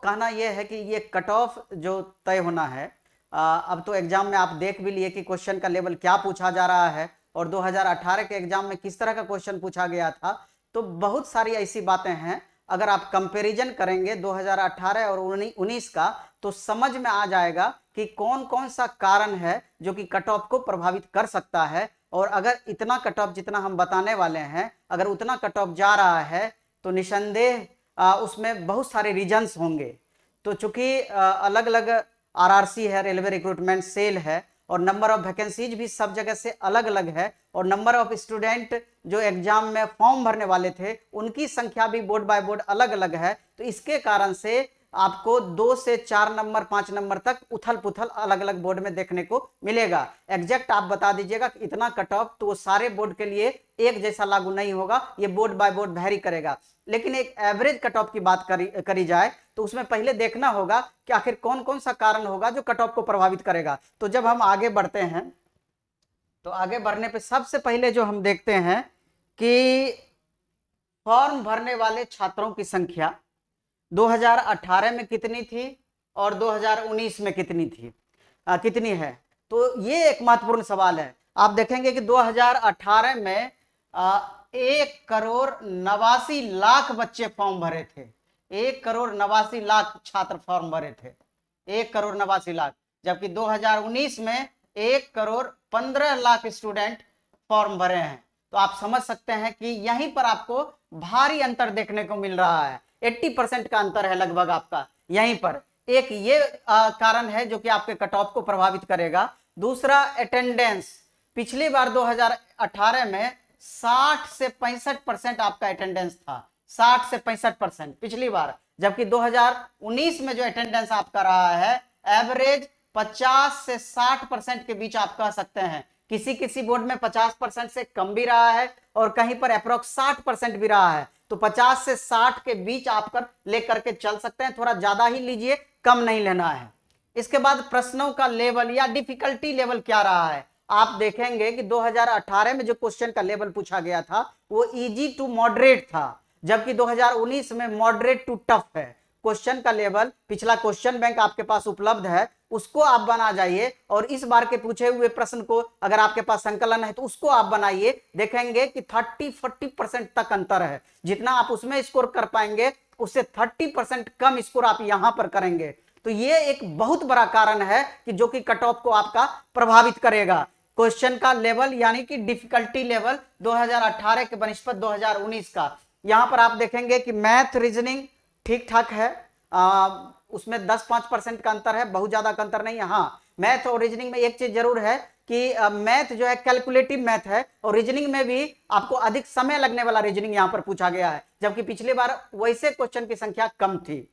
कहना यह है कि ये कट ऑफ जो तय होना है, अब तो एग्जाम में आप देख भी लिए कि क्वेश्चन का लेवल क्या पूछा जा रहा है और 2018 के एग्जाम में किस तरह का क्वेश्चन पूछा गया था। तो बहुत सारी ऐसी बातें हैं, अगर आप कंपैरिजन करेंगे 2018 और 19 का तो समझ में आ जाएगा कि कौन कौन सा कारण है जो कि कट ऑफ को प्रभावित कर सकता है। और अगर इतना कट ऑफ जितना हम बताने वाले हैं, अगर उतना कट ऑफ जा रहा है तो निसंदेह उसमें बहुत सारे रीजंस होंगे। तो चूंकि अलग अलग आरआरसी है, रेलवे रिक्रूटमेंट सेल है, और नंबर ऑफ वैकेंसीज भी सब जगह से अलग अलग है, और नंबर ऑफ स्टूडेंट जो एग्जाम में फॉर्म भरने वाले थे उनकी संख्या भी बोर्ड बाय बोर्ड अलग अलग है। तो इसके कारण से आपको 2 से 4 नंबर 5 नंबर तक उथल पुथल अलग अलग बोर्ड में देखने को मिलेगा। एग्जैक्ट आप बता दीजिएगा कि इतना कट ऑफ, तो वो सारे बोर्ड के लिए एक जैसा लागू नहीं होगा, ये बोर्ड बाय बोर्ड वैरी करेगा। लेकिन एक एवरेज कट ऑफ की बात करी जाए तो उसमें पहले देखना होगा कि आखिर कौन कौन सा कारण होगा जो कट ऑफ को प्रभावित करेगा। तो जब हम आगे बढ़ते हैं तो आगे बढ़ने पे सबसे पहले जो हम देखते हैं कि फॉर्म भरने वाले छात्रों की संख्या 2018 में कितनी थी और 2019 में कितनी है। तो ये एक महत्वपूर्ण सवाल है। आप देखेंगे कि 2018 में 1,89,00,000 बच्चे फॉर्म भरे थे, 1,89,00,000 छात्र फॉर्म भरे थे, 1,89,00,000। जबकि 2019 में 1,15,00,000 स्टूडेंट फॉर्म भरे हैं। तो आप समझ सकते हैं कि यहीं पर आपको भारी अंतर देखने को मिल रहा है, 80% का अंतर है लगभग आपका यहीं पर। एक ये कारण है जो कि आपके कट ऑफ को प्रभावित करेगा। दूसरा अटेंडेंस, पिछली बार 2018 में 60 से 65% आपका अटेंडेंस था, 60 से 65% पिछली बार। जबकि 2019 में जो अटेंडेंस आपका रहा है एवरेज 50 से 60% के बीच आप कह सकते हैं। किसी किसी बोर्ड में 50% से कम भी रहा है और कहीं पर अप्रोक्स 60% भी रहा है। तो 50 से 60 के बीच आप कर लेकर के चल सकते हैं, थोड़ा ज्यादा ही लीजिए, कम नहीं लेना है। इसके बाद प्रश्नों का लेवल या डिफिकल्टी लेवल क्या रहा है। आप देखेंगे कि 2018 में जो क्वेश्चन का लेवल पूछा गया था वो इजी टू मॉडरेट था, जबकि 2019 में मॉडरेट टू टफ है। क्वेश्चन का लेवल, पिछला क्वेश्चन बैंक आपके पास उपलब्ध है, उसको आप बना जाइए और इस बार के पूछे हुए प्रश्न को अगर आपके पास संकलन है तो उसको आप बनाइए। देखेंगे कि 30-40% तक अंतर है। जितना आप उसमें स्कोर कर पाएंगे उससे 30% कम स्कोर आप यहां पर करेंगे। तो ये एक बहुत बड़ा कारण है कि जो कि कट ऑफ को आपका प्रभावित करेगा। क्वेश्चन का लेवल यानी कि डिफिकल्टी लेवल 2018 के बनिस्पत 2019 का। यहां पर आप देखेंगे कि मैथ रीजनिंग ठीक ठाक है, उसमें 10-5% का अंतर है, बहुत ज्यादा का अंतर नहीं है। हाँ, मैथ और रीजनिंग में एक चीज जरूर है कि मैथ जो है कैलकुलेटिव मैथ है और रीजनिंग में भी आपको अधिक समय लगने वाला रीजनिंग यहां पर पूछा गया है, जबकि पिछली बार वैसे क्वेश्चन की संख्या कम थी।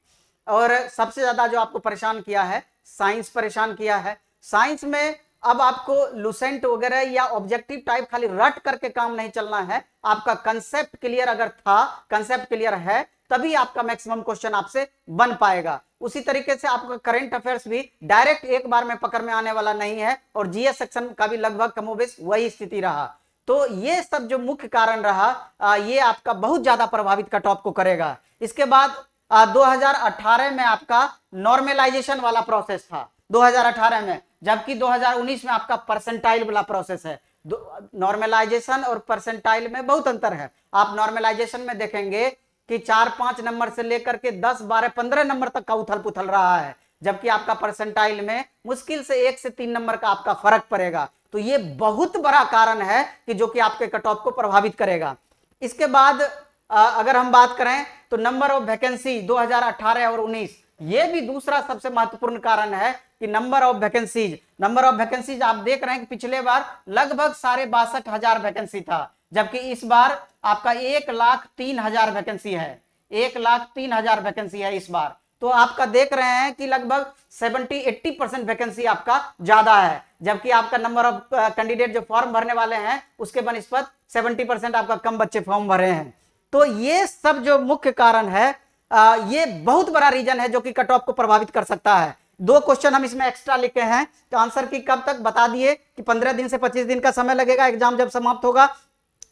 और सबसे ज्यादा जो आपको परेशान किया है साइंस परेशान किया है। साइंस में अब आपको लुसेंट वगैरह या ऑब्जेक्टिव टाइप खाली रट करके काम नहीं चलना है, आपका कंसेप्ट क्लियर अगर था, कंसेप्ट क्लियर है, तभी आपका मैक्सिमम क्वेश्चन आपसे बन पाएगा। उसी तरीके से आपका करंट अफेयर्स भी डायरेक्ट एक बार में पकड़ में आने वाला नहीं है और जीएस सेक्शन का भी लगभग कमोबेश वही स्थिति रहा। तो ये सब जो मुख्य कारण रहा ये आपका बहुत ज्यादा प्रभावित कट ऑफ को करेगा। इसके बाद 2018 में आपका नॉर्मलाइजेशन वाला प्रोसेस था 2018 में, जबकि 2019 में आपका परसेंटाइल वाला प्रोसेस है। नॉर्मलाइजेशन और परसेंटाइल में बहुत अंतर है। आप नॉर्मलाइजेशन में देखेंगे कि 4-5 नंबर से लेकर के 10, 12, 15 नंबर तक का उथल पुथल रहा है, जबकि आपका परसेंटाइल में मुश्किल से 1 से 3 नंबर का आपका फर्क पड़ेगा। तो ये बहुत बड़ा कारण है कि जो कि आपके कट ऑफ को प्रभावित करेगा। इसके बाद अगर हम बात करें तो नंबर ऑफ वैकेंसी 2018 और 19, ये भी दूसरा सबसे महत्वपूर्ण कारण है कि नंबर ऑफ वैकेंसीज आप देख रहे हैं कि पिछले बार लगभग 62,500 वैकेंसी था, जबकि इस बार आपका 1,03,000 वैकेंसी है, 1,03,000 वैकेंसी है इस बार। तो आपका देख रहे हैं कि लगभग 70-80% वैकेंसी आपका ज्यादा है, जबकि आपका नंबर ऑफ कैंडिडेट जो फॉर्म भरने वाले हैं उसके बनिस्पत 70% आपका कम बच्चे फॉर्म भरे हैं। तो ये सब जो मुख्य कारण है ये बहुत बड़ा रीजन है जो कि कट ऑफ को प्रभावित कर सकता है। 2 क्वेश्चन हम इसमें एक्स्ट्रा लिखे हैं, तो आंसर की कब तक बता दिए कि 15 दिन से 25 दिन का समय लगेगा एग्जाम जब समाप्त होगा।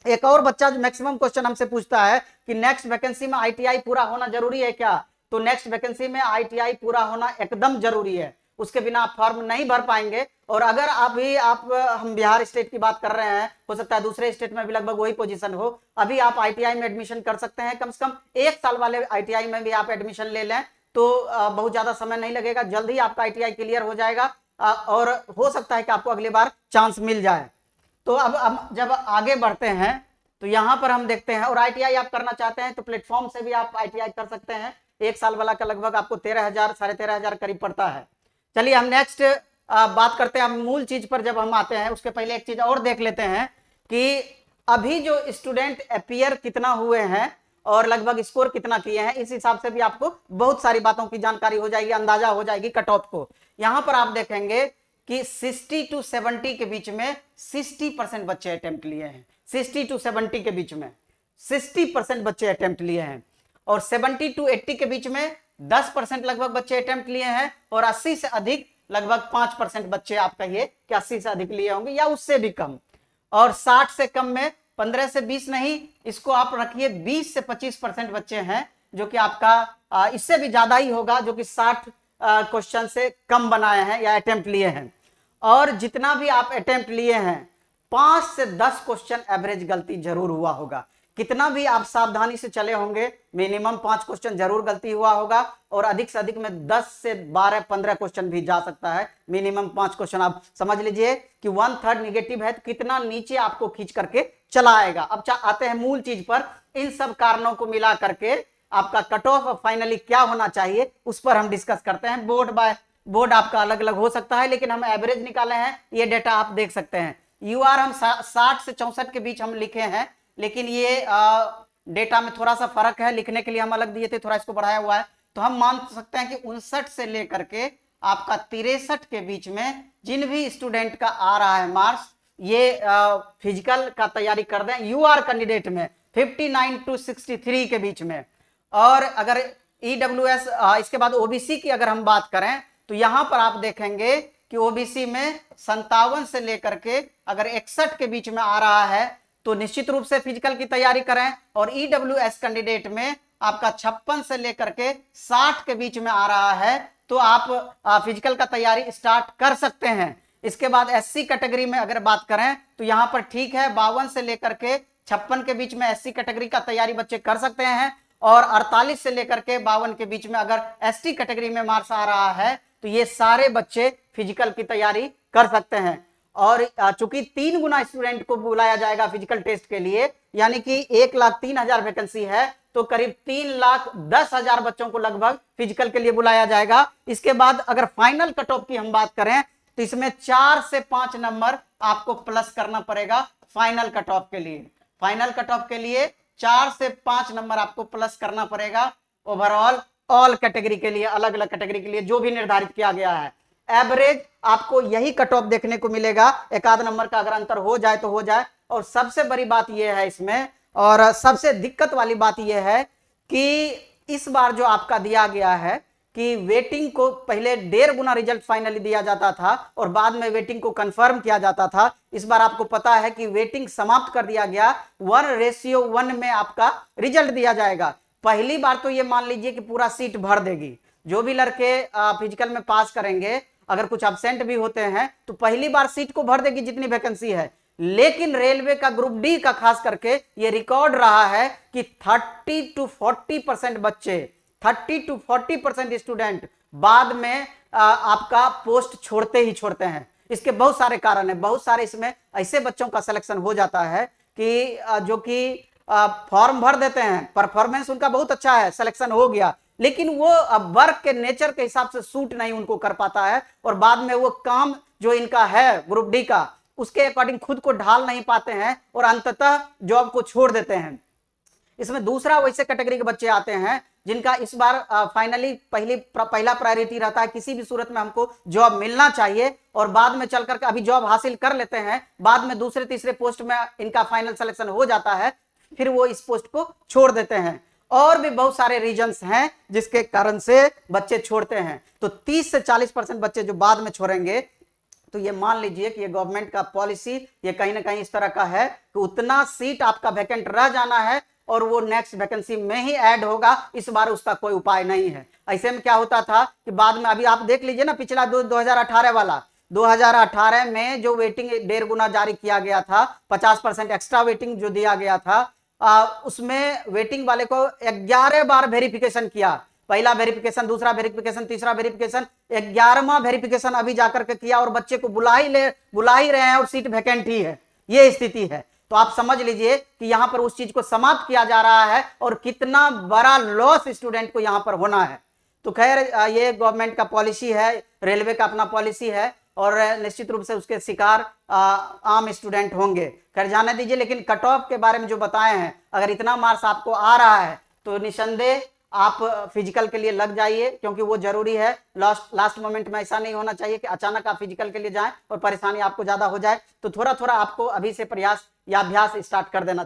एक और बच्चा जो मैक्सिमम क्वेश्चन हमसे पूछता है कि नेक्स्ट वैकेंसी में आईटीआई पूरा होना जरूरी है क्या। तो नेक्स्ट वैकेंसी में ITI पूरा होना एकदम जरूरी है, उसके बिना आप फॉर्म नहीं भर पाएंगे। और अगर अभी आप हम बिहार स्टेट की बात कर रहे हैं, हो सकता है दूसरे स्टेट में भी लगभग वही पोजीशन हो, अभी आप ITI में एडमिशन कर सकते हैं। कम से कम 1 साल वाले ITI में भी आप एडमिशन ले लें तो बहुत ज्यादा समय नहीं लगेगा, जल्द ही आपका ITI क्लियर हो जाएगा और हो सकता है कि आपको अगली बार चांस मिल जाए। तो अब जब आगे बढ़ते हैं तो यहां पर हम देखते हैं, और ITI आप करना चाहते हैं तो प्लेटफॉर्म से भी आप ITI कर सकते हैं। 1 साल वाला का लगभग आपको 13,000 13,500 करीब पड़ता है। चलिए हम नेक्स्ट बात करते हैं। मूल चीज पर जब हम आते हैं उसके पहले एक चीज और देख लेते हैं कि अभी जो स्टूडेंट अपीयर कितना हुए हैं और लगभग स्कोर कितना किए हैं, इस हिसाब से भी आपको बहुत सारी बातों की जानकारी हो जाएगी, अंदाजा हो जाएगी कट ऑफ को। यहां पर आप देखेंगे कि 60 to 70 के बीच में 60% बच्चे अटेम्प्ट लिए हैं। 60 to 70 के बीच में 60% बच्चे अटेम्प्ट लिए हैं, और 70 to 80 के बीच में 10% लगभग बच्चे अटेम्प्ट लिए हैं, और 80 से अधिक लगभग 5% बच्चे आप कहिए कि 80 से अधिक लिए होंगे या उससे भी कम, और 60 से कम में 15 से 20 नहीं, इसको आप रखिए 20 से 25% बच्चे हैं जो कि आपका इससे भी ज्यादा ही होगा जो कि 60 क्वेश्चन से कम बनाए हैं या अटेम्प्ट लिए हैं। और जितना भी आप अटेम्प्ट लिए हैं 5 से 10 क्वेश्चन एवरेज गलती जरूर हुआ होगा। कितना भी आप सावधानी से चले होंगे मिनिमम 5 क्वेश्चन जरूर गलती हुआ होगा, और अधिक से अधिक में 10 से 12-15 क्वेश्चन भी जा सकता है। मिनिमम 5 क्वेश्चन आप समझ लीजिए कि 1/3 निगेटिव है तो कितना नीचे आपको खींच करके चला आएगा। अब आते हैं मूल चीज पर। इन सब कारणों को मिला करके आपका कट ऑफ फाइनली क्या होना चाहिए उस पर हम डिस्कस करते हैं। बोर्ड बाय बोर्ड आपका अलग अलग हो सकता है, लेकिन हम एवरेज निकाले हैं, ये डेटा आप देख सकते हैं। UR हम 60 से 64 के बीच हम लिखे हैं, लेकिन ये डेटा में थोड़ा सा फर्क है, लिखने के लिए हम अलग दिए थे, थोड़ा इसको बढ़ाया हुआ है। तो हम मान सकते हैं कि 59 से लेकर के आपका 63 के बीच में जिन भी स्टूडेंट का आ रहा है मार्क्स, ये फिजिकल का तैयारी कर दें। UR कैंडिडेट में 59 to 63 के बीच में। और अगर EWS इसके बाद OBC की अगर हम बात करें तो यहां पर आप देखेंगे कि OBC में 57 से लेकर के अगर 61 के बीच में आ रहा है तो निश्चित रूप से फिजिकल की तैयारी करें। और EWS कैंडिडेट में आपका 56 से लेकर के 60 के बीच में आ रहा है तो आप फिजिकल का तैयारी स्टार्ट कर सकते हैं। इसके बाद SC कैटेगरी में अगर बात करें तो यहां पर ठीक है 52 से लेकर के 56 के बीच में SC कैटेगरी का तैयारी बच्चे कर सकते हैं, और 48 से लेकर के 52 के बीच में अगर ST कैटेगरी में मार्क्स आ रहा है तो ये सारे बच्चे फिजिकल की तैयारी कर सकते हैं। और चूंकि 3 गुना स्टूडेंट को बुलाया जाएगा फिजिकल टेस्ट के लिए, यानी कि 1,03,000 वैकेंसी है तो करीब 3,10,000 बच्चों को लगभग फिजिकल के लिए बुलाया जाएगा। इसके बाद अगर फाइनल कट ऑफ की हम बात करें तो इसमें 4 से 5 नंबर आपको प्लस करना पड़ेगा फाइनल कट ऑफ के लिए। फाइनल कट ऑफ के लिए 4 से 5 नंबर आपको प्लस करना पड़ेगा ओवरऑल ऑल कैटेगरी के लिए, अलग अलग कैटेगरी के लिए जो भी निर्धारित किया गया है। एवरेज आपको यही कट ऑफ देखने को मिलेगा, 1 नंबर का अगर अंतर हो जाए तो हो जाए। और सबसे बड़ी बात यह है इसमें, और सबसे दिक्कत वाली बात यह है कि इस बार जो आपका दिया गया है कि वेटिंग को पहले 1.5 गुना रिजल्ट फाइनली दिया जाता था और बाद में वेटिंग को कंफर्म किया जाता था। इस बार आपको पता है कि वेटिंग समाप्त कर दिया गया, 1:1 में आपका रिजल्ट दिया जाएगा। पहली बार तो ये मान लीजिए कि पूरा सीट भर देगी। जो भी लड़के फिजिकल में पास करेंगे, अगर कुछ एब्सेंट भी होते हैं तो पहली बार सीट को भर देगी जितनी वैकेंसी है। लेकिन रेलवे का ग्रुप डी का खास करके ये रिकॉर्ड रहा है कि 30 to 40% बच्चे, 30 to 40% स्टूडेंट बाद में आपका पोस्ट छोड़ते ही छोड़ते हैं। इसके बहुत सारे कारण है, बहुत सारे इसमें ऐसे बच्चों का सिलेक्शन हो जाता है कि जो कि फॉर्म भर देते हैं, परफॉर्मेंस उनका बहुत अच्छा है, सिलेक्शन हो गया, लेकिन वो वर्क के नेचर के हिसाब से सूट नहीं उनको कर पाता है, और बाद में वो काम जो इनका है ग्रुप डी का उसके अकॉर्डिंग खुद को ढाल नहीं पाते हैं और अंततः जॉब को छोड़ देते हैं। इसमें दूसरा वैसे कैटेगरी के बच्चे आते हैं जिनका इस बार फाइनली पहला प्रायोरिटी रहता है, किसी भी सूरत में हमको जॉब मिलना चाहिए, और बाद में चलकर अभी जॉब हासिल कर लेते हैं, बाद में दूसरे तीसरे पोस्ट में इनका फाइनल सिलेक्शन हो जाता है, फिर वो इस पोस्ट को छोड़ देते हैं। और भी बहुत सारे रीजंस हैं जिसके कारण से बच्चे छोड़ते हैं। तो 30 से 40% बच्चे जो बाद में छोड़ेंगे, तो ये मान लीजिए कि ये गवर्नमेंट का पॉलिसी ये कहीं ना कहीं इस तरह का है कि उतना सीट आपका वैकेंट रह जाना है और वो नेक्स्ट वैकेंसी में ही ऐड होगा, इस बार उसका कोई उपाय नहीं है। ऐसे में क्या होता था कि बाद में, अभी आप देख लीजिए ना पिछला 2018 वाला, 2018 में जो वेटिंग 1.5 गुना जारी किया गया था, 50% एक्स्ट्रा वेटिंग जो दिया गया था, उसमें वेटिंग वाले को 11 बार वेरिफिकेशन किया। पहला वेरिफिकेशन, दूसरा वेरिफिकेशन, तीसरा वेरिफिकेशन, 11वां वेरिफिकेशन अभी जाकर के किया और बच्चे को बुला ही रहे हैं और सीट वैकेंट ही है, ये स्थिति है। तो आप समझ लीजिए कि यहां पर उस चीज को समाप्त किया जा रहा है और कितना बड़ा लॉस स्टूडेंट को यहां पर होना है। तो खैर ये गवर्नमेंट का पॉलिसी है, रेलवे का अपना पॉलिसी है और निश्चित रूप से उसके शिकार आम स्टूडेंट होंगे। खैर जाने दीजिए, लेकिन कट ऑफ के बारे में जो बताए हैं, अगर इतना मार्क्स आपको आ रहा है तो निसंदेह आप फिजिकल के लिए लग जाइए, क्योंकि वो जरूरी है। लास्ट मोमेंट में ऐसा नहीं होना चाहिए कि अचानक आप फिजिकल के लिए जाएं और परेशानी आपको ज्यादा हो जाए। तो थोड़ा थोड़ा आपको अभी से प्रयास या अभ्यास स्टार्ट कर देना